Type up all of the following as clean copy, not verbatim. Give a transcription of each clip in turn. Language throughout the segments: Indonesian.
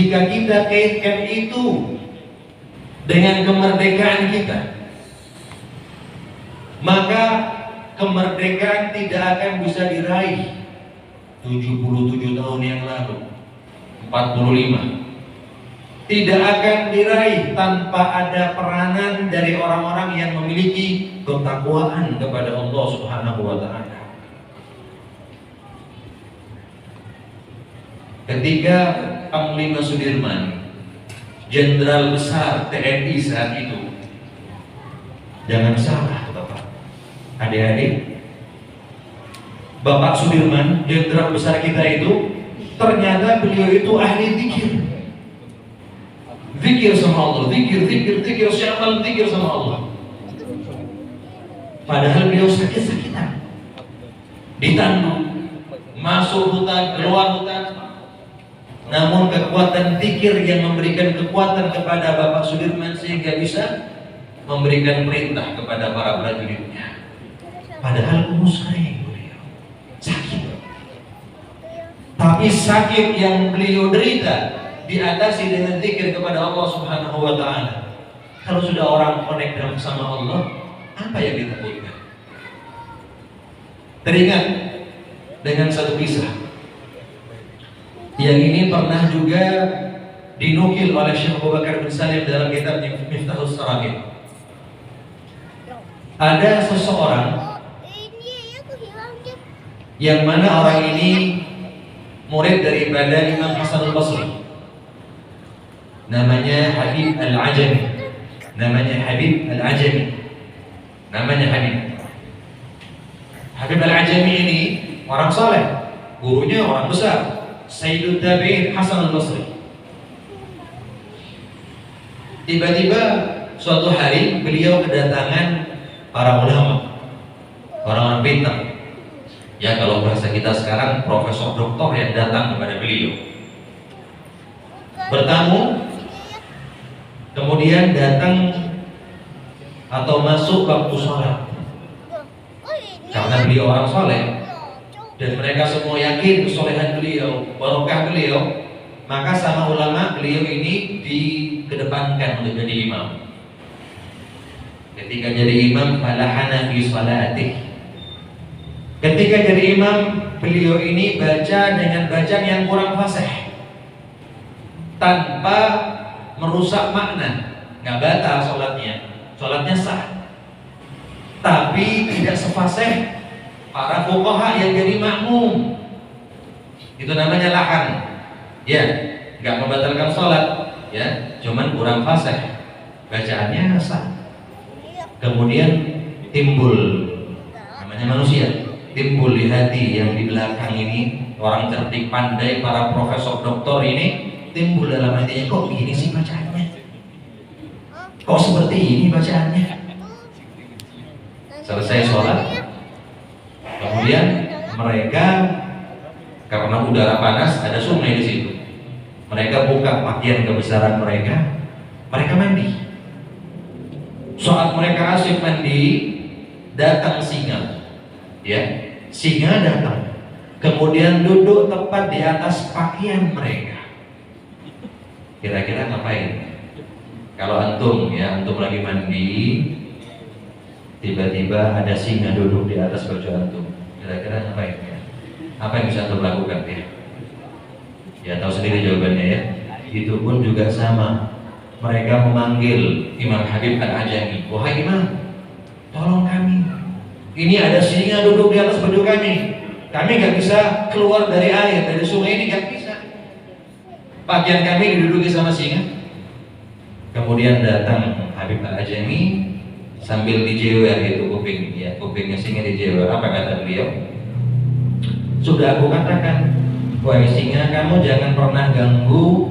jika kita kaitkan itu dengan kemerdekaan kita, maka kemerdekaan tidak akan bisa diraih 77 tahun yang lalu, 45. Tidak akan diraih tanpa ada peranan dari orang-orang yang memiliki ketakwaan kepada Allah Subhanahu wa Ta'ala. Ketika Panglima Sudirman, Jenderal Besar TNI saat itu, jangan salah Bapak, adik-adik, Bapak Sudirman, Jenderal Besar kita itu, ternyata beliau itu ahli zikir. Zikir sama Allah, zikir, syamal zikir sama Allah. Padahal beliau sakit-sakitan, ditandu, masuk hutan, keluar hutan. Namun kekuatan zikir yang memberikan kekuatan kepada Bapak Sudirman sehingga bisa memberikan perintah kepada para prajuritnya. Padahal kurus kering beliau, sakit. Tapi sakit yang beliau derita diatasi dengan zikir kepada Allah Subhanahu wa Ta'ala. Kalau sudah orang connect sama Allah, apa yang ditakutkan? Teringat dengan satu kisah yang ini pernah juga dinukil oleh Syekh Abu Bakar bin Salim dalam kitab Miftahus Saraqib. Ada seseorang yang mana orang ini murid daripada Imam Hasan al-Basri, namanya Habib al-Ajami. Habib al-Ajami ini orang saleh, gurunya orang besar, Sayyidut Tabi'in Hasan al-Basri. Tiba-tiba suatu hari beliau kedatangan para ulama, orang-orang pintar. Ya kalau bahasa kita sekarang profesor doktor yang datang kepada beliau, bertamu, kemudian datang atau masuk waktu sholat. Karena beliau orang soleh dan mereka semua yakin kesolehan beliau, barokah beliau, maka sama ulama beliau ini dikedepankan untuk jadi imam. Ketika jadi imam, falahana fi salatih. Ketika jadi imam, beliau ini baca dengan bacaan yang kurang fasih, tanpa merusak makna, nggak batal sholatnya sah. Tapi tidak sefasih para fuqaha yang jadi makmum. Itu namanya lahan. Ya, nggak membatalkan sholat, ya, cuman kurang fasih, bacaannya sah. Kemudian timbul, namanya manusia, timbul di hati yang di belakang ini, orang cerdik pandai, para profesor doktor ini, timbul dalam hatinya, kok gini sih bacaannya? Kok seperti ini bacaannya? Selesai sholat, kemudian mereka, karena udara panas, ada sungai di situ. Mereka buka pakaian kebesaran mereka mandi. Saat mereka asik mandi, datang singa. Ya, singa datang, kemudian duduk tepat di atas pakaian mereka. Kira-kira ngapain? Kalau antum lagi mandi, tiba-tiba ada singa duduk di atas baju antum, kira-kira ngapain ya? Apa yang bisa antum lakukan ya? Ya tahu sendiri jawabannya ya. Itu pun juga sama. Mereka memanggil Imam Habib al-Ajami, wahai imam, tolong kami. Ini ada singa duduk di atas baju kami. Kami nggak bisa keluar dari air, dari sungai ini nggak bisa. Pakaian kami diduduki sama singa. Kemudian datang Habib al-Ajami sambil dijewer itu kupingnya singa dijewer. Apa kata beliau? Sudah aku katakan, wahai singa, kamu jangan pernah ganggu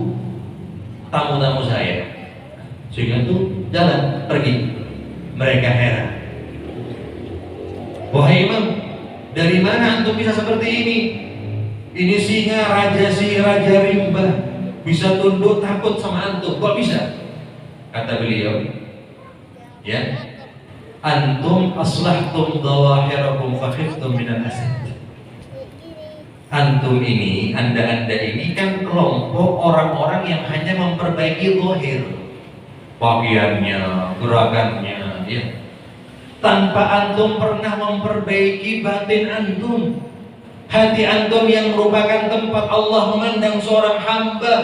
tamu-tamu saya. Singa itu jalan pergi. Mereka heran. Wahai imam, dari mana antum bisa seperti ini? Ini singa raja rimba, bisa tunduk takut sama antum. Kok bisa? Kata beliau, ya, antum aslahtum dawahirakum fakhiftum minal asad. Antum ini, anda ini kan kelompok orang-orang yang hanya memperbaiki zahir, pakaiannya, gerakannya, ya. Tanpa antum pernah memperbaiki batin antum, hati antum yang merupakan tempat Allah memandang seorang hamba.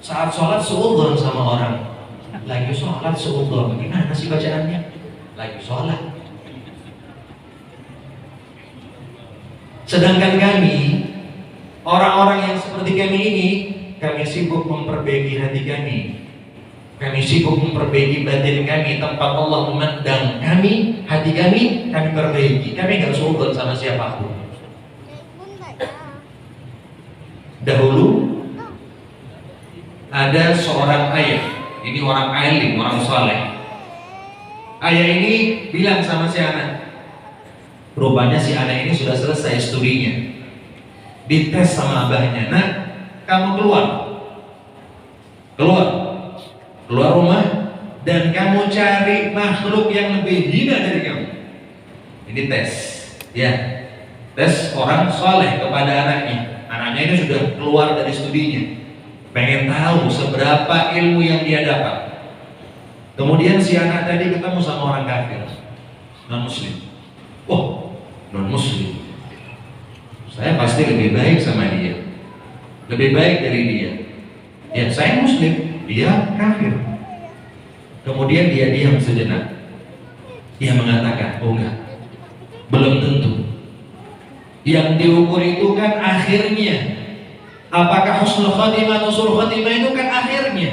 Saat sholat suudzon sama orang, lagi sholat suudzon, gimana sih bacaannya? Lagi sholat. Sedangkan kami, orang-orang yang seperti kami ini, kami sibuk memperbaiki hati kami. Kami sibuk memperbaiki batin kami, tempat Allah memandang kami, hati kami perbaiki. Kami gak suudzon sama siapapun. Dahulu ada seorang ayah, ini orang alim, orang saleh. Ayah ini bilang sama si anak, rupanya si anak ini sudah selesai studinya, dites sama abahnya, nak, kamu keluar rumah dan kamu cari makhluk yang lebih hina dari kamu. Ini tes, ya, tes orang saleh kepada anaknya. Anaknya ini sudah keluar dari studinya, pengen tahu seberapa ilmu yang dia dapat. Kemudian si anak tadi ketemu sama orang kafir, non muslim. Oh, non muslim, saya pasti lebih baik sama dia, lebih baik dari dia. Ya, saya muslim, dia kafir. Kemudian dia diam sejenak. Dia mengatakan, oh enggak, belum tentu. Yang diukur itu kan akhirnya. Apakah husnul khatimah atau su'ul khatimah itu kan akhirnya.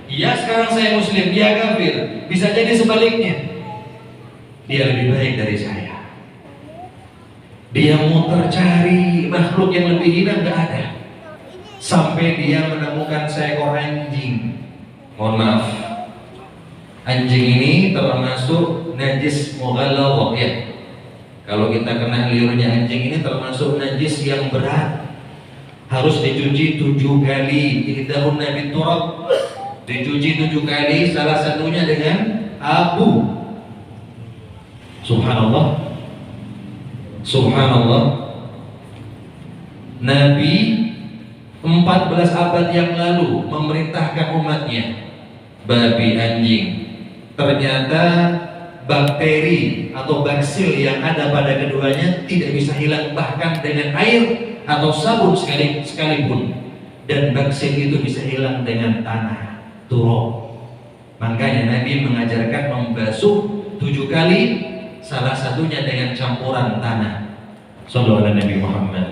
Ya, sekarang saya muslim, dia kafir. Bisa jadi sebaliknya, dia lebih baik dari saya. Dia muter cari makhluk yang lebih hina, nggak ada. Sampai dia menemukan seekor anjing. Mohon maaf, anjing ini termasuk najis mughalladhah, ya. Kalau kita kena liurnya anjing ini termasuk najis yang berat, harus dicuci 7 kali. Ihdahunna biturab, dicuci 7 kali, salah satunya dengan abu. Subhanallah, subhanallah. Nabi 14 abad yang lalu memerintahkan umatnya babi, anjing. Ternyata bakteri atau baksil yang ada pada keduanya tidak bisa hilang bahkan dengan air atau sabun sekalipun. Dan baksil itu bisa hilang dengan tanah, turab. Makanya Nabi mengajarkan membasuh 7 kali, salah satunya dengan campuran tanah. Sallallahu alaihi Nabi Muhammad.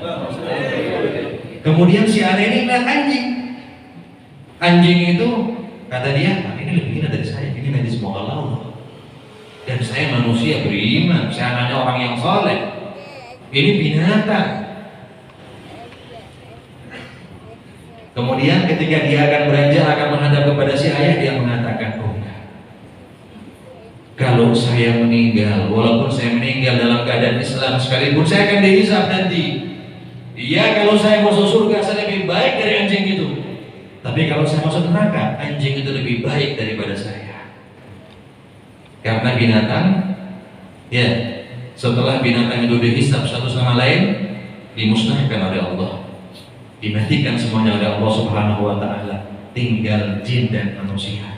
Kemudian si anak ini melihat anjing. Anjing itu, kata dia, ini lebih hina dari saya, ini najis mughalladhah. Dan saya manusia beriman, saya anaknya orang yang saleh. Ini binatang. Kemudian ketika dia akan beranjak, akan menghadap kepada si ayah, dia mengatakan, oh enggak, kalau saya meninggal, walaupun saya meninggal dalam keadaan Islam sekalipun, saya akan dihisab nanti. Iya, kalau saya masuk surga, saya lebih baik dari anjing itu. Tapi kalau saya masuk neraka, anjing itu lebih baik daripada saya. Karena binatang, ya, setelah binatang itu dihisab satu sama lain, dimusnahkan oleh Allah, dimatikan semuanya oleh Allah Subhanahu wa Ta'ala. Tinggal jin dan manusia,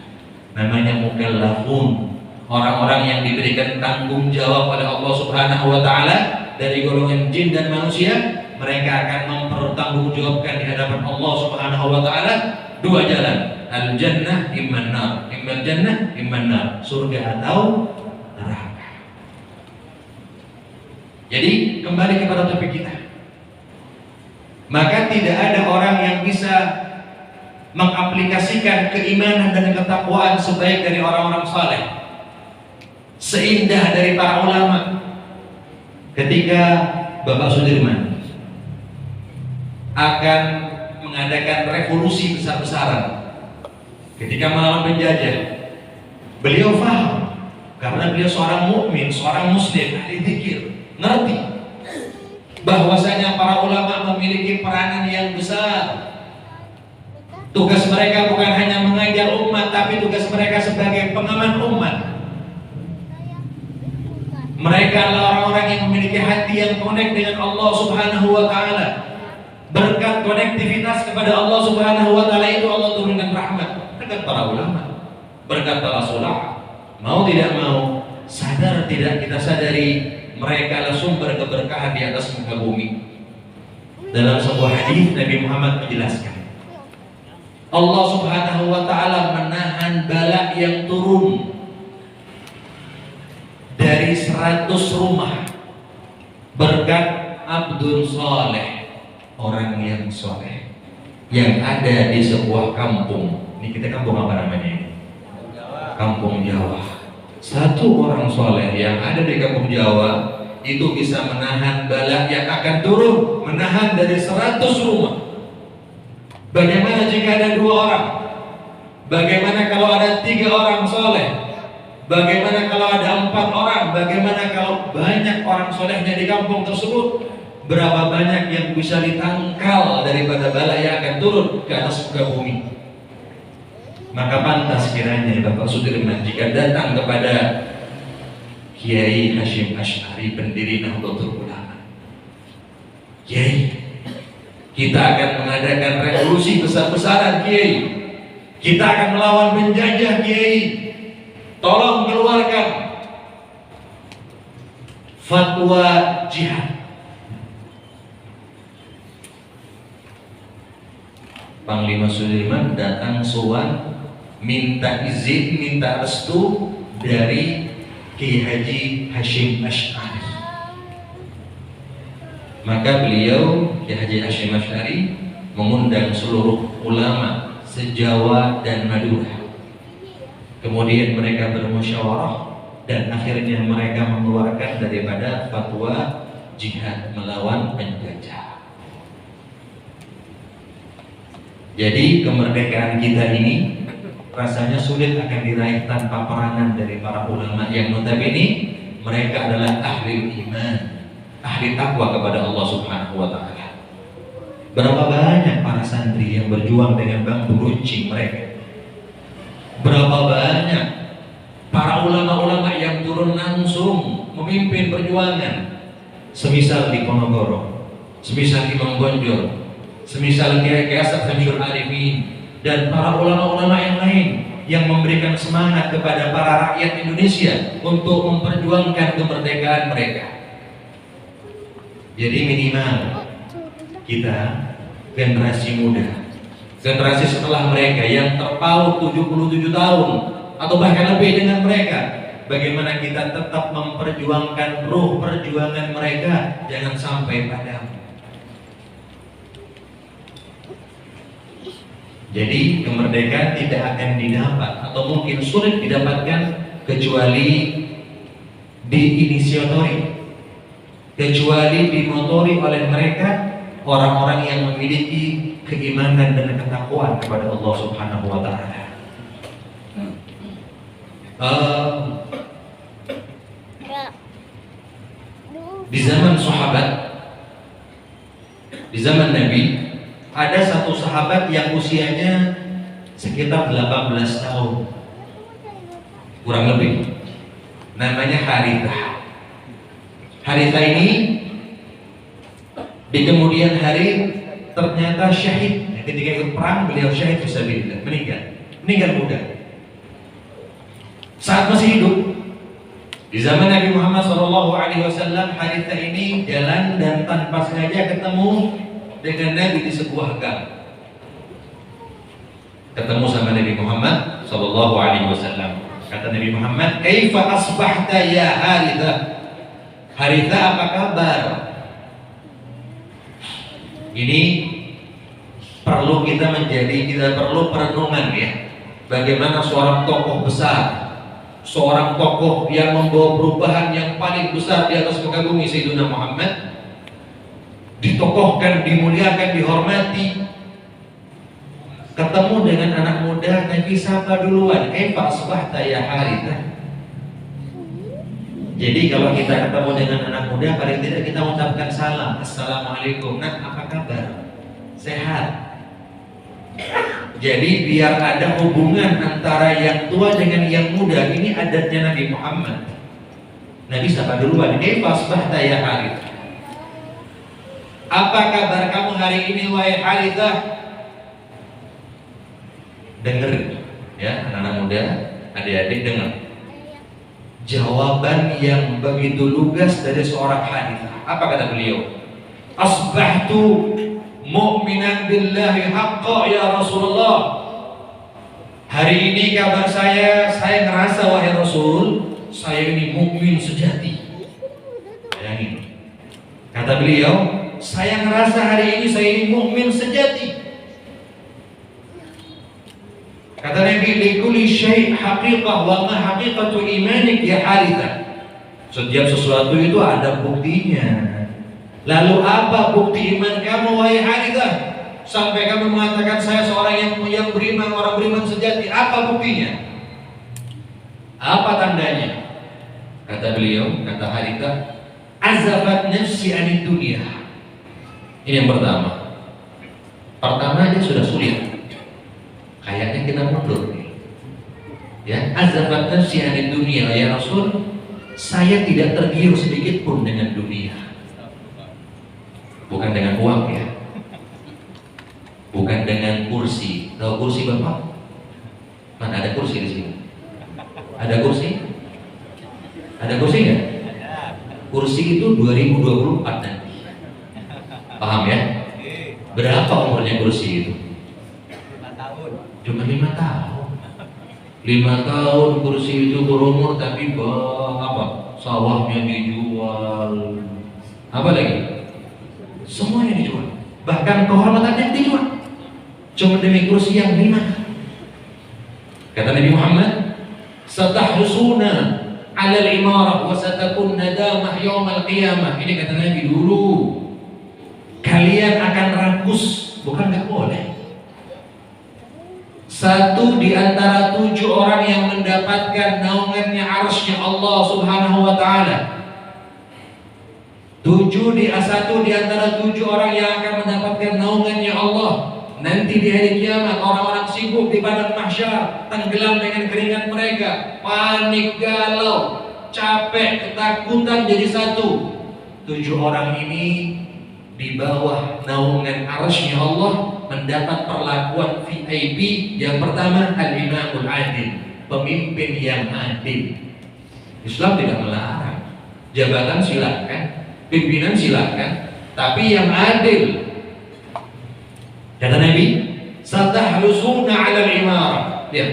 namanya mukallafun, orang-orang yang diberikan tanggung jawab oleh Allah Subhanahu wa Ta'ala dari golongan jin dan manusia. Mereka akan mempertanggungjawabkan di hadapan Allah Subhanahu wa Ta'ala 2 jalan, al-jannah imman nar, imman jannah imman nar, surga atau neraka. Jadi kembali kepada topik kita, maka tidak ada orang yang bisa mengaplikasikan keimanan dan ketakwaan sebaik dari orang-orang saleh, seindah dari para ulama. Ketika Bapak Sudirman akan mengadakan revolusi besar-besaran ketika melawan penjajah, beliau paham karena beliau seorang mukmin, seorang muslim, ahli zikir, ngerti bahwasanya para ulama memiliki peranan yang besar. Tugas mereka bukan hanya mengajar umat, tapi tugas mereka sebagai pengaman umat. Mereka adalah orang-orang yang memiliki hati yang connect dengan Allah Subhanahu wa Ta'ala. Berkat konektivitas kepada Allah Subhanahu wa Ta'ala itu Allah turunkan rahmat. Berkat para ulama, berkat para ulama. Mau tidak mau, sadar tidak kita sadari, mereka adalah sumber keberkahan di atas muka bumi. Dalam sebuah hadis Nabi Muhammad menjelaskan, Allah Subhanahu wa Ta'ala menahan bala yang turun dari 100 rumah berkat Abdul Saleh, orang yang soleh yang ada di sebuah kampung. Ini kita kampung apa namanya? Kampung Jawa. Satu orang soleh yang ada di kampung Jawa itu bisa menahan bala yang akan turun, menahan dari 100 rumah. Bagaimana jika ada 2 orang? Bagaimana kalau ada 3 orang soleh? Bagaimana kalau ada 4 orang? Bagaimana kalau banyak orang solehnya di kampung tersebut? Berapa banyak yang bisa ditangkal daripada bala yang akan turun ke atas muka bumi? Maka pantas kiranya Bapak Sudirman jika datang kepada Kiai Hasyim Asy'ari, pendiri Nahdlatul Ulama, Kiai, kita akan mengadakan revolusi besar-besaran, Kiai. Kita akan melawan penjajah, Kiai. Tolong keluarkan fatwa jihad. Panglima Sudirman datang sowan, minta izin, minta restu dari Kiai Haji Hasyim Asy'ari. Maka beliau Kiai Haji Hasyim Asy'ari mengundang seluruh ulama se-Jawa dan Madura. Kemudian mereka bermusyawarah dan akhirnya mereka mengeluarkan daripada fatwa jihad melawan penjajah. Jadi kemerdekaan kita ini rasanya sulit akan diraih tanpa perangan dari para ulama yang notabene mereka adalah ahli iman, ahli takwa kepada Allah Subhanahu wa Ta'ala. Berapa banyak para santri yang berjuang dengan bambu runcing mereka. Berapa banyak para ulama-ulama yang turun langsung memimpin perjuangan, semisal di Ponorogo, semisal di Imam Bonjol, semisal Kiai Asad Syamsul Arifin, dan para ulama-ulama yang lain yang memberikan semangat kepada para rakyat Indonesia untuk memperjuangkan kemerdekaan mereka. Jadi minimal kita generasi muda, generasi setelah mereka yang terpaut 77 tahun atau bahkan lebih dengan mereka, bagaimana kita tetap memperjuangkan ruh perjuangan mereka, jangan sampai padam. Jadi kemerdekaan tidak akan didapat atau mungkin sulit didapatkan kecuali diinisiatori, kecuali dimotori oleh mereka orang-orang yang memiliki keimanan dan ketakwaan kepada Allah Subhanahu wa Ta'ala. Di zaman sahabat, di zaman Nabi, ada satu sahabat yang usianya sekitar 18 tahun kurang lebih, namanya Harithah. Harithah ini di kemudian hari ternyata syahid. Ketika ikut perang beliau syahid fisabilillah, meninggal muda saat masih hidup. Di zaman Nabi Muhammad SAW, Harithah ini jalan dan tanpa sengaja ketemu dengan Nabi di sebuah gang. Ketemu sama Nabi Muhammad SAW. Kata Nabi Muhammad, "Kaifa asbahta ya Harithah?" Harithah, apa kabar? Ini perlu kita perlu perenungan ya. Bagaimana seorang tokoh besar, seorang tokoh yang membawa perubahan yang paling besar di atas muka bumi, Sayyidina Muhammad, ditokohkan, dimuliakan, dihormati, ketemu dengan anak muda, Nabi sapa duluan, "Kaifa asbahta ya Harithah?" Jadi kalau kita ketemu dengan anak muda, paling tidak kita mengucapkan salam, "Assalamualaikum, nak, apa kabar? Sehat?" Jadi biar ada hubungan antara yang tua dengan yang muda. Ini adatnya Nabi Muhammad. Nabi sapa duluan, "Kaifa asbahta ya Harith?" Apa kabar kamu hari ini wahai Harithah? Dengar ya anak-anak muda, adik-adik dengar. Jawaban yang begitu lugas dari seorang Harithah. Apa kata beliau? Asbahtu mu'minan billahi haqqa ya Rasulullah. Hari ini kabar saya ngerasa wahai Rasul, saya ini mukmin sejati. Bayangin. Kata beliau, saya ngerasa hari ini saya ini mukmin sejati. Kata Nabi, likulli syai' haqiqah wa ma haqiqatu imanik ya Harithah. Setiap sesuatu itu ada buktinya. Lalu apa bukti iman kamu wahai Harithah? Sampai kamu mengatakan saya seorang yang beriman, orang beriman sejati. Apa buktinya? Apa tandanya? Kata beliau, kata Harithah, azafat nafsi anid dunia. Ini yang pertama. Pertama aja sudah sulit. Kayaknya kita mundur nih. Ya, azafat nafsi anid dunia ya Rasul, saya tidak tergiur sedikit pun dengan dunia. Bukan dengan uang ya. Bukan dengan kursi. Tahu kursi Bapak? Mana ada kursi di sini? Ada kursi? Ada kursi nggak? Kursi itu 2024 nanti. Paham ya? Berapa umurnya kursi itu? 5 tahun. Cuma 5 tahun. 5 tahun kursi itu berumur, tapi apa? Sawahnya dijual. Apa lagi? Semuanya dijual. Bahkan kehormatannya dijual. Cuma demi kursi yang 5. Kata Nabi Muhammad, "Satahrusuna 'ala al-imarah wa satakun nadamah yaumil qiyamah." Ini kata Nabi dulu. Kalian akan rakus, bukan nggak boleh. Satu di antara 7 orang yang mendapatkan naungannya arsy Allah Subhanahu wa taala. 1 di antara 7 orang yang akan mendapatkan naungannya Allah. Nanti di hari kiamat orang-orang sibuk di padang mahsyar, tenggelam dengan keringat mereka, panik, galau, capek, ketakutan jadi satu. 7 orang ini di bawah naungan arsy Allah mendapat perlakuan VIP. Yang pertama, al-imamul adil, pemimpin yang adil. Islam tidak melarang. Jabatan silakan, pimpinan silakan, tapi yang adil. Kata Nabi, "Satahlusuna 'ala al-imarah." Lihat.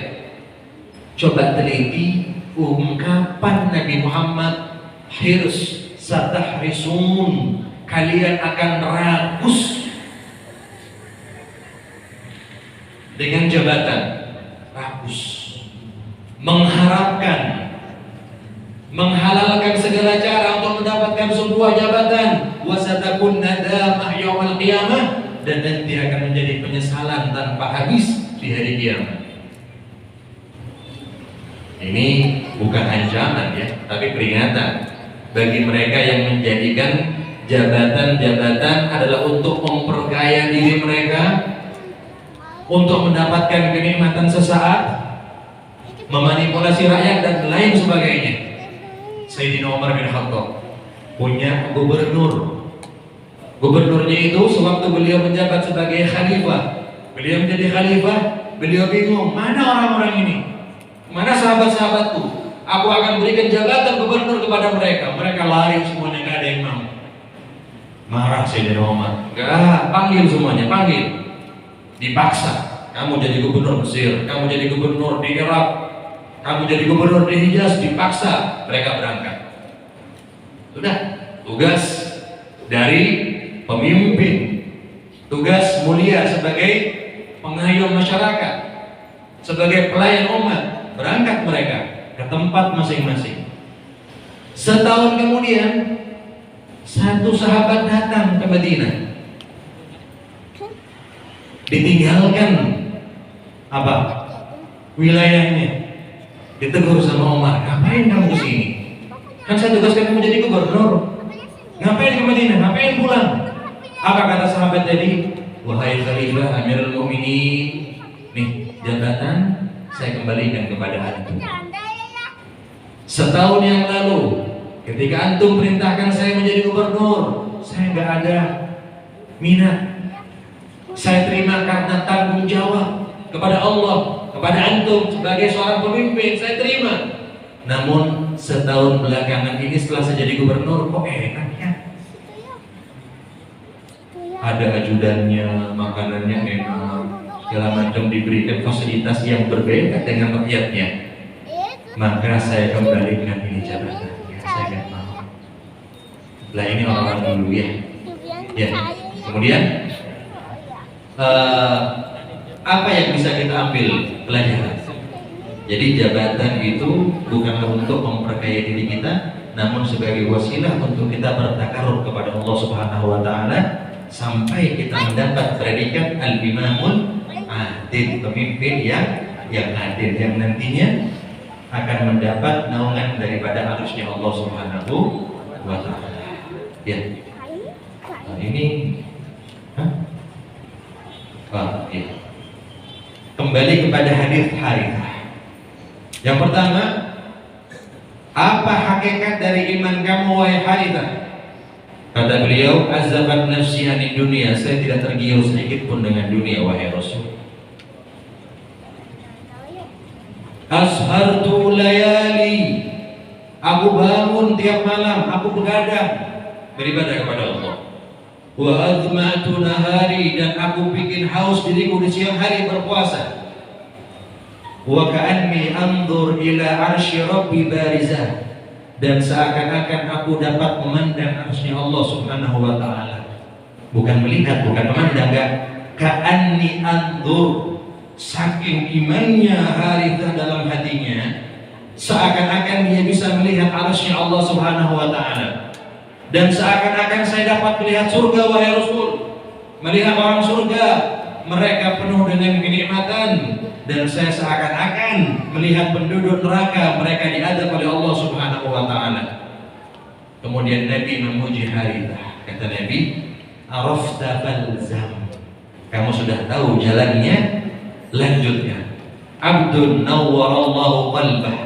Coba teliti ungkapan Nabi Muhammad, hirs, satahrisun, kalian akan rakus dengan jabatan, rakus, mengharapkan, menghalalkan segala cara untuk mendapatkan sebuah jabatan, wasatakun nadamah yaumil qiyamah, dan nanti akan menjadi penyesalan tanpa habis di hari kiamat. Ini bukan ancaman ya, tapi peringatan bagi mereka yang menjadikan jabatan-jabatan adalah untuk memperkaya diri mereka, untuk mendapatkan kenikmatan sesaat, memanipulasi rakyat dan lain sebagainya. Sayyidina Umar bin Khattab punya gubernur. Gubernurnya itu sewaktu beliau menjabat sebagai khalifah, beliau menjadi khalifah, beliau bingung, mana orang-orang ini? Mana sahabat-sahabatku? Aku akan berikan jabatan gubernur kepada mereka. Mereka lari semuanya, gak ada yang mau. Marah Sayyidina Umar. Enggak, panggil semuanya, panggil. Dipaksa. Kamu jadi gubernur Mesir, kamu jadi gubernur di Irak, kamu jadi gubernur di Hijaz, dipaksa. Mereka berangkat. Sudah, tugas dari pemimpin, tugas mulia sebagai pengayom masyarakat, sebagai pelayan umat, berangkat mereka ke tempat masing-masing. Setahun kemudian, satu sahabat datang ke Madinah, ditinggalkan apa? Wilayahnya, ditegur sama Umar, ngapain kamu kesini? Kan saya tugaskan kamu jadi gubernur. Ngapain ke Madinah? Ngapain pulang? Apa kata sahabat tadi? Wahai Khalifah Amirul Mukminin, nih jabatan saya kembalikan kepada antum. Setahun yang lalu Ketika antum perintahkan saya menjadi gubernur, saya nggak ada minat. Saya terima karena tanggung jawab kepada Allah, kepada antum sebagai seorang pemimpin, saya terima. Namun setahun belakangan ini setelah saya jadi gubernur, kok enak ya? Ada ajudannya, makanannya enak, segala macam, diberikan fasilitas yang berbeda dengan rakyatnya. Maka saya kembalikan ini jabatannya, saya nggak mau. Lah ini orang-orang dulu ya. Ya. Kemudian apa yang bisa kita ambil pelajaran? Jadi jabatan itu bukanlah untuk memperkaya diri kita, namun sebagai wasilah untuk kita bertakarrub kepada Allah Subhanahu wa taala sampai kita mendapat predikat al-imamul adil, pemimpin yang adil, yang nantinya akan mendapat naungan daripada arusnya Allah Subhanahu wa taala. Ya. Nah, ini ya. Kembali kepada hadis Harithah. Yang pertama, apa hakikat dari iman kamu wahai Harithah? Kata beliau, azabat nafsi anid dunia, saya tidak tergiur sedikit pun dengan dunia wahai Rasul. Ashartu layali, aku bangun tiap malam, aku begadang beribadah kepada Allah. Wa azmatu nahari, dan aku bikin haus diriku di siang hari berpuasa. Wa ka'anni anzur ila arsy rabbi barizah, dan seakan-akan aku dapat memandang arsy Allah Subhanahu wa taala. Bukan melihat, bukan memandang, enggak. Ka'anni anzur, saking imannya Harithah dalam hatinya, seakan-akan dia bisa melihat arsy Allah Subhanahu wa taala. Dan seakan-akan saya dapat melihat surga wahai Rasul, melihat orang surga, mereka penuh dengan kenikmatan, dan saya seakan-akan melihat penduduk neraka, mereka diadab oleh Allah Subhanahu wa taala. Kemudian Nabi memuji Harithah, kata Nabi, arafta falzam, kamu sudah tahu jalannya, lanjutkan. Abdun nawwarallahu qalbah,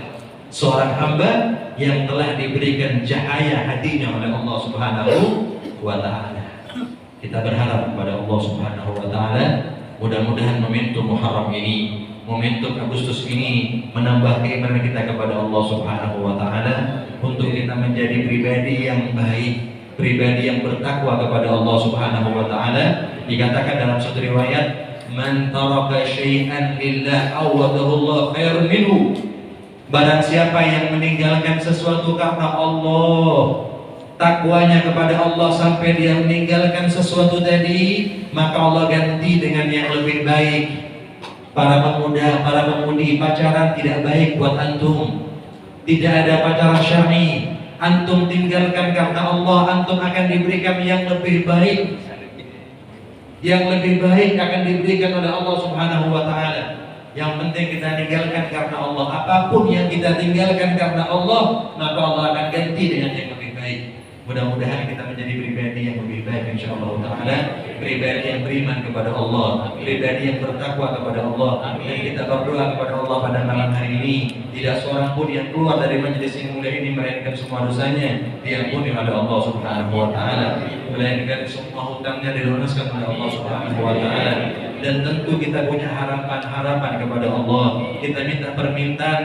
seorang hamba yang telah diberikan cahaya hatinya oleh Allah Subhanahu wa taala. Kita berharap kepada Allah Subhanahu wa taala, mudah-mudahan momentum Muharram ini, momentum Agustus ini menambah keimanan kita kepada Allah Subhanahu wa taala untuk kita menjadi pribadi yang baik, pribadi yang bertakwa kepada Allah Subhanahu wa taala. Dikatakan dalam satu riwayat, man taraka syai'an lillah awadahu Allah khairun minhu. Barang siapa yang meninggalkan sesuatu karena Allah, takwanya kepada Allah sampai dia meninggalkan sesuatu tadi, maka Allah ganti dengan yang lebih baik. Para pemuda, para pemudi, pacaran tidak baik buat antum. Tidak ada pacaran syar'i. Antum tinggalkan karena Allah, antum akan diberikan yang lebih baik. Yang lebih baik akan diberikan oleh Allah Subhanahu wa taala. Yang penting kita tinggalkan karena Allah. Apapun yang kita tinggalkan karena Allah, maka Allah akan ganti dengan yang lebih baik. Mudah-mudahan kita menjadi pribadi yang lebih baik insyaallah taala, pribadi yang beriman kepada Allah, pribadi yang bertakwa kepada Allah. Dan kita berdoa kepada Allah pada malam hari ini, tidak seorang pun yang keluar dari majelis yang mulia ini melainkan semua dosanya diampuni oleh Allah Subhanahu wa taala, melainkan semua hutangnya dilunaskan oleh Allah Subhanahu wa taala. Dan tentu kita punya harapan-harapan kepada Allah. Kita minta permintaan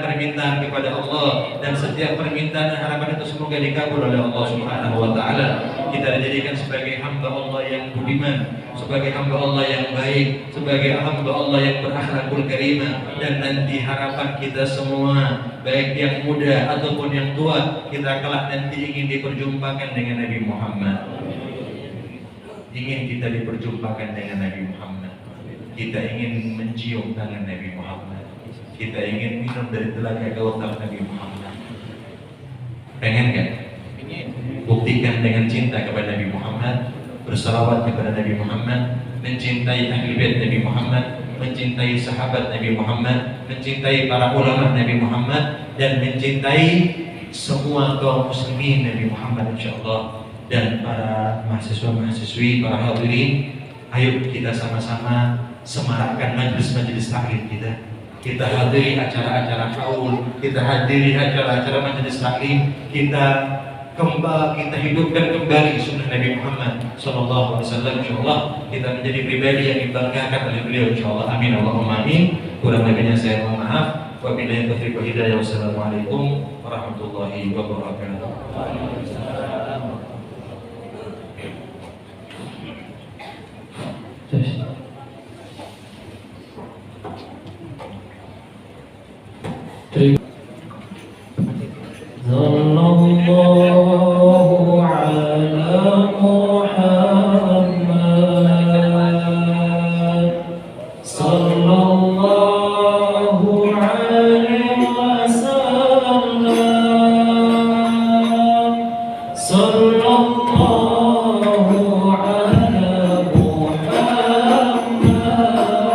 kepada Allah, dan setiap permintaan dan harapan itu semoga dikabul oleh Allah Subhanahu wa taala. Kita dijadikan sebagai hamba Allah yang budiman, sebagai hamba Allah yang baik, sebagai hamba Allah yang berakhlakul karimah. Dan nanti harapan kita semua, baik yang muda ataupun yang tua, kita kelak nanti ingin diperjumpakan dengan Nabi Muhammad. Ingin kita diperjumpakan dengan Nabi Muhammad. Kita ingin mencium tangan Nabi Muhammad. Kita ingin minum dari telaga kautsar Nabi Muhammad. Pengen kan? Buktikan dengan cinta kepada Nabi Muhammad, bersalawat kepada Nabi Muhammad, mencintai ahli bait Nabi Muhammad, mencintai sahabat Nabi Muhammad, mencintai para ulama Nabi Muhammad, dan mencintai semua kaum muslimin Nabi Muhammad insyaallah. Dan para mahasiswa-mahasiswi, para hadirin, ayo kita sama-sama semarakkan majelis-majelis taklim kita. Kita hadiri acara-acara haul, kita hadiri acara-acara majelis taklim, kita kita hidupkan kembali sunnah Nabi Muhammad Sallallahu Alaihi Wasallam. Insyaallah kita menjadi pribadi yang dibanggakan oleh beliau. Insyaallah, amin Allahumma amin. Kurang lebihnya saya mohon maaf. Wabillahi taufiq wal hidayah. Wassalamualaikum warahmatullahi wabarakatuh. Sallallahu ala Muhammad, sallallahu alaihi wasallam, sallallahu ala Muhammad, sallallahu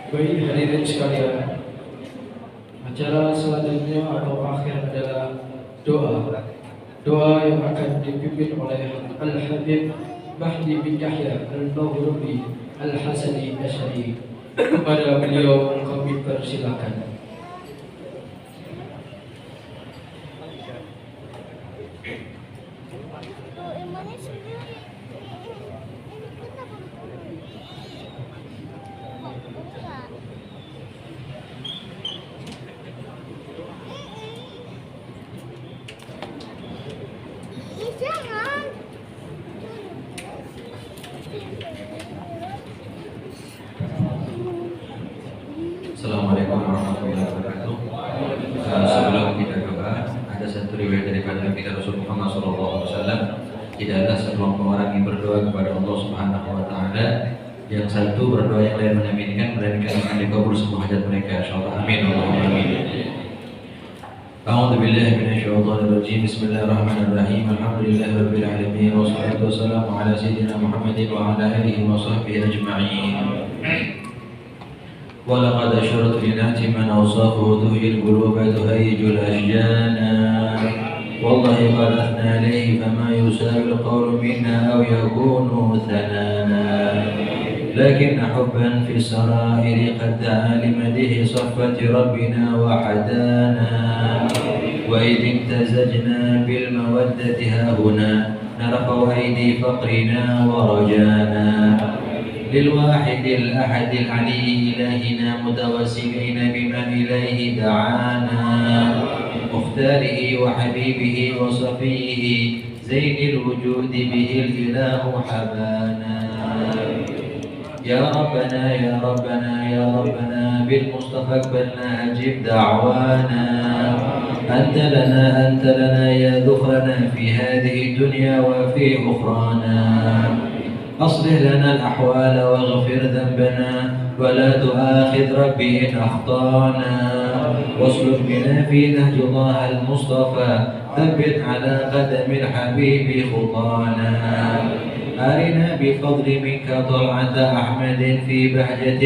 Baik hadirin sekalian, acara selanjutnya atau akhir adalah doa yang akan dipimpin oleh Al-Habib Mahdi bin Yahya Al-Maghribi Al-Hasani Asy'ari. Kepada beliau kami persilakan. Assalamualaikum warahmatullahi wabarakatuh. Sebelum kita doa, ada satu riwayat daripada Nabi Rasul Muhammad SAW. Tidaklah sekelompok orang yang berdoa kepada Allah Subhanahu Wa Taala, yang satu berdoa yang lain menyaminkan, melainkan akan dikabul semua hajat mereka. Insyaallah. Amin. Allahumma amin. A'udzu billahi minasyaitonir rajim. Bismillahirrahmanirrahim. Alhamdulillahirabbil alamin wassalatu wassalamu ala sayyidina Muhammadin wa ala alihi wa sahbihi ajma'in. ولقد أشرت لنعت من أوصافه تهي القلوب تهيج الأشجان والله قد أثنى عليه فما يساوي القول منا أو يكون ثنانا لكن حبا في السرائر قد دعا لمده صفة ربنا وحدانا وإذ امتزجنا بالمودة هاهنا نرفع أيدي فقرنا ورجانا للواحد الأحد العلي إلهنا متوسلين بمن إليه دعانا مختاره وحبيبه وصفيه زين الوجود به الإله حبانا يا ربنا يا ربنا يا ربنا بالمصطفى اقبلنا أجب دعوانا أنت لنا يا ذخرنا في هذه الدنيا وفي أخرانا أصلح لنا الأحوال واغفر ذنبنا ولا تؤاخذ ربي إن أخطأنا واسلك بنا في نهج الله المصطفى ثبت على قدم الحبيب خطانا أرنا بفضل منك طلعة أحمد في بهجة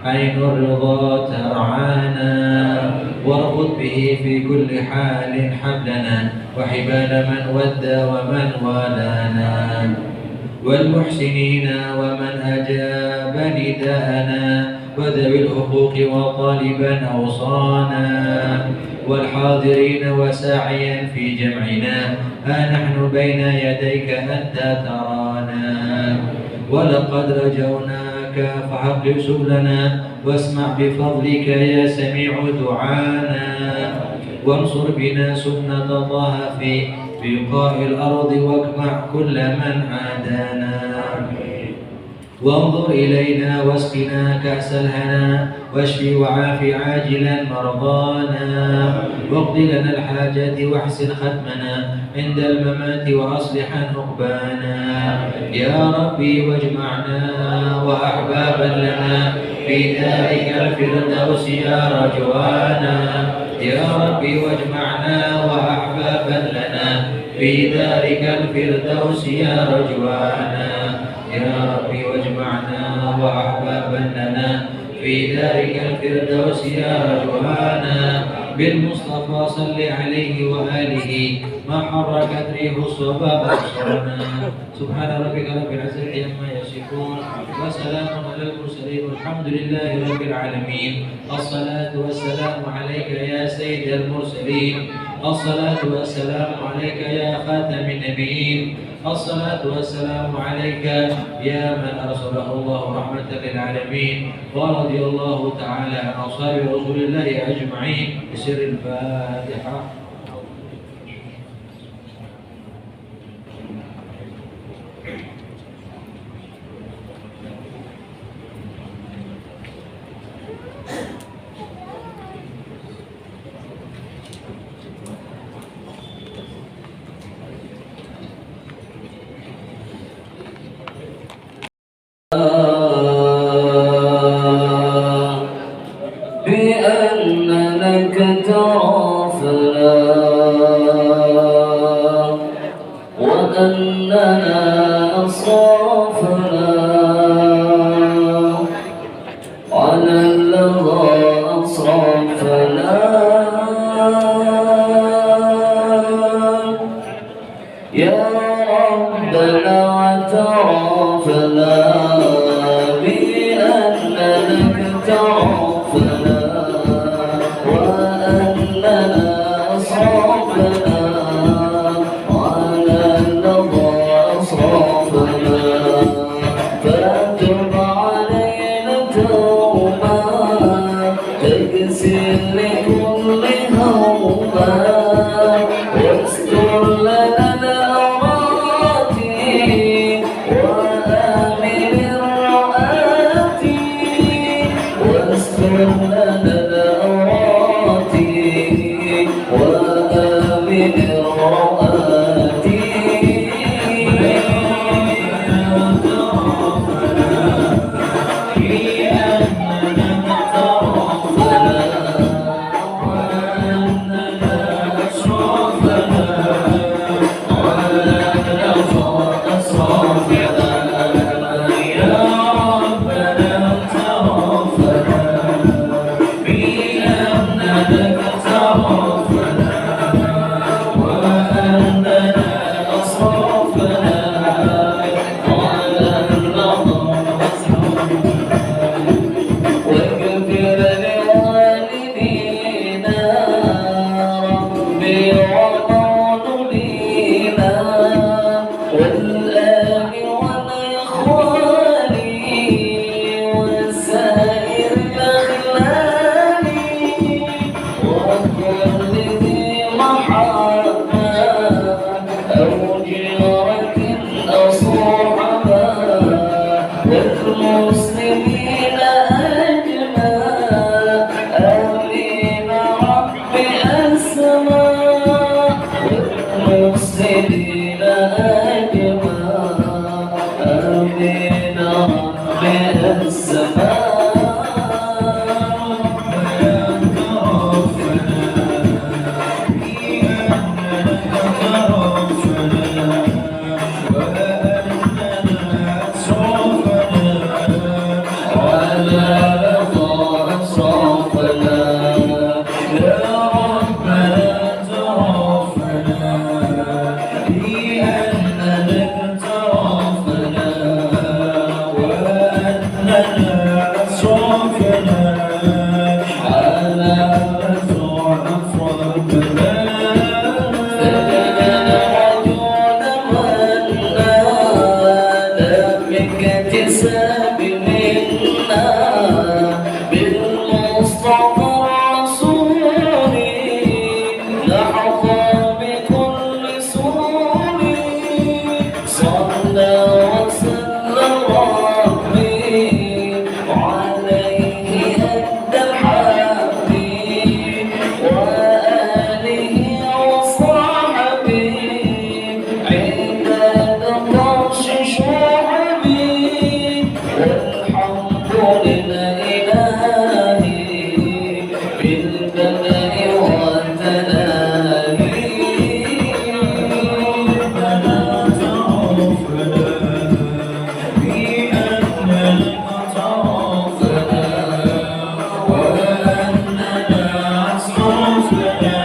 عين الرضا ترعانا واربط به في كل حال حبلنا وحبال من ودى ومن والانا والمحسنين ومن أجاب نداءنا وذوي الحقوق وطالبا أوصانا والحاضرين وساعيا في جمعنا نحن بين يديك أنت ترانا ولقد رجوناك فحقق سبلنا واسمع بفضلك يا سميع دعانا وانصر بنا سنة الله في بقاع الأرض واجمع كل من عادانا وانظر إلينا واسقنا كأس الهنا واشفي وعافي عاجلا مرضانا واقض لنا الحاجات واحسن ختمنا عند الممات وأصلحا عقبانا يا ربي واجمعنا وأحبابا لنا في دارك الفردوس يا رجوانا يا ربي واجمعنا وأحبابا لنا في دارك الفردوس يا رجوانا يا ربي واجمعنا وأحبابا لنا في دارك الفردوس يا رجوانا بالمصطفى صل عليه وآله ما حركت ريح الصبا أبصارنا سبحان ربك رب العزة عما يصفون وسلام على المرسلين والحمد لله رب العالمين الصلاة والسلام عليك يا سيد المرسلين الصلاة والسلام عليك يا خاتم النبيين الصلاة والسلام عليك يا من أرسله الله رحمة للعالمين ورضي الله تعالى عن أصحاب رسول الله أجمعين بسر الفاتحة. بأن لك ترى فلا وأننا أصرفنا على الذي أصرفنا يا ربنا اعترفنا بأننا اعترفنا وأننا أصرفنا على الذي أصرفنا فتب علينا توبة تغسل لكل هوبة واستر لنا الأوراق وآمن الرؤات واستر لنا الأوراق وآمن الرؤات واغفر لوالدينا ربي ومولدينا والآل والإخوان وسائر الأخلان وكل ذي محبة أو جيرة أو صحبة والمسلمين أجمع آمين رب السماء والمسلمين أجمع آمين رب السماء اكتساب منا بالمصطفى الرسول لحظى بكل سرور صلى وسلم ربي عليه أدى الحبيب وآله وصحبه عباد الطرش شعبي والحمد لله بالبدء والتناهي ربنا اعترفنا بأننا اعترفنا وأننا أسرفنا